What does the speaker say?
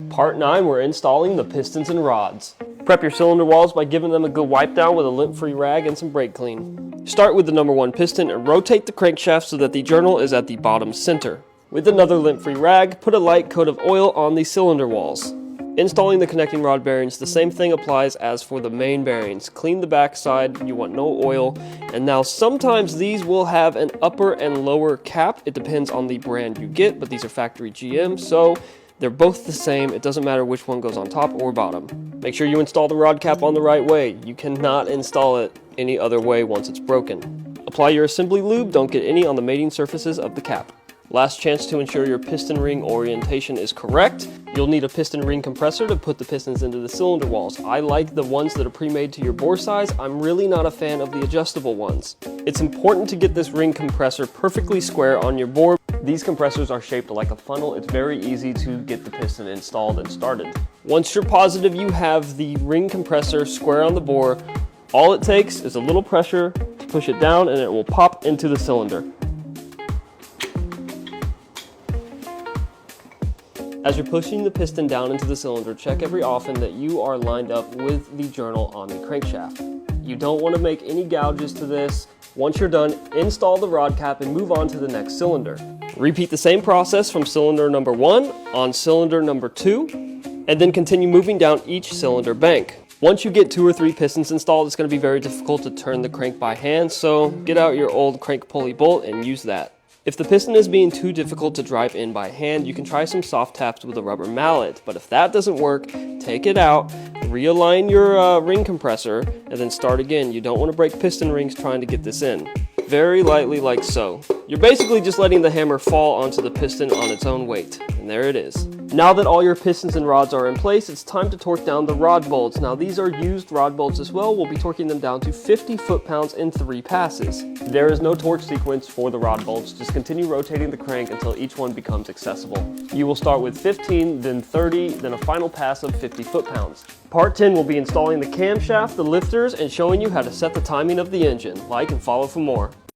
Part 9, we're installing the pistons and rods. Prep your cylinder walls by giving them a good wipe down with a lint-free rag and some brake clean. Start with the number 1 piston and rotate the crankshaft so that the journal is at the bottom center. With another lint-free rag, put a light coat of oil on the cylinder walls. Installing the connecting rod bearings, the same thing applies as for the main bearings. Clean the back side, you want no oil. And now sometimes these will have an upper and lower cap. It depends on the brand you get, but these are factory GM, so they're both the same. It doesn't matter which one goes on top or bottom. Make sure you install the rod cap on the right way. You cannot install it any other way once it's broken. Apply your assembly lube, don't get any on the mating surfaces of the cap. Last chance to ensure your piston ring orientation is correct. You'll need a piston ring compressor to put the pistons into the cylinder walls. I like the ones that are pre-made to your bore size. I'm really not a fan of the adjustable ones. It's important to get this ring compressor perfectly square on your bore. These compressors are shaped like a funnel. It's very easy to get the piston installed and started. Once you're positive you have the ring compressor square on the bore, all it takes is a little pressure to push it down and it will pop into the cylinder. As you're pushing the piston down into the cylinder, check every often that you are lined up with the journal on the crankshaft. You don't want to make any gouges to this. Once you're done, install the rod cap and move on to the next cylinder. Repeat the same process from cylinder number 1 on cylinder number 2, and then continue moving down each cylinder bank. Once you get 2 or 3 pistons installed, it's going to be very difficult to turn the crank by hand, so get out your old crank pulley bolt and use that. If the piston is being too difficult to drive in by hand, you can try some soft taps with a rubber mallet. But if that doesn't work, take it out, realign your ring compressor, and then start again. You don't want to break piston rings trying to get this in. Very lightly like so. You're basically just letting the hammer fall onto the piston on its own weight. And there it is. Now that all your pistons and rods are in place, it's time to torque down the rod bolts. Now these are used rod bolts as well. We'll be torquing them down to 50 foot-pounds in 3 passes. There is no torque sequence for the rod bolts. Just continue rotating the crank until each one becomes accessible. You will start with 15, then 30, then a final pass of 50 foot-pounds. Part 10 will be installing the camshaft, the lifters, and showing you how to set the timing of the engine. Like and follow for more.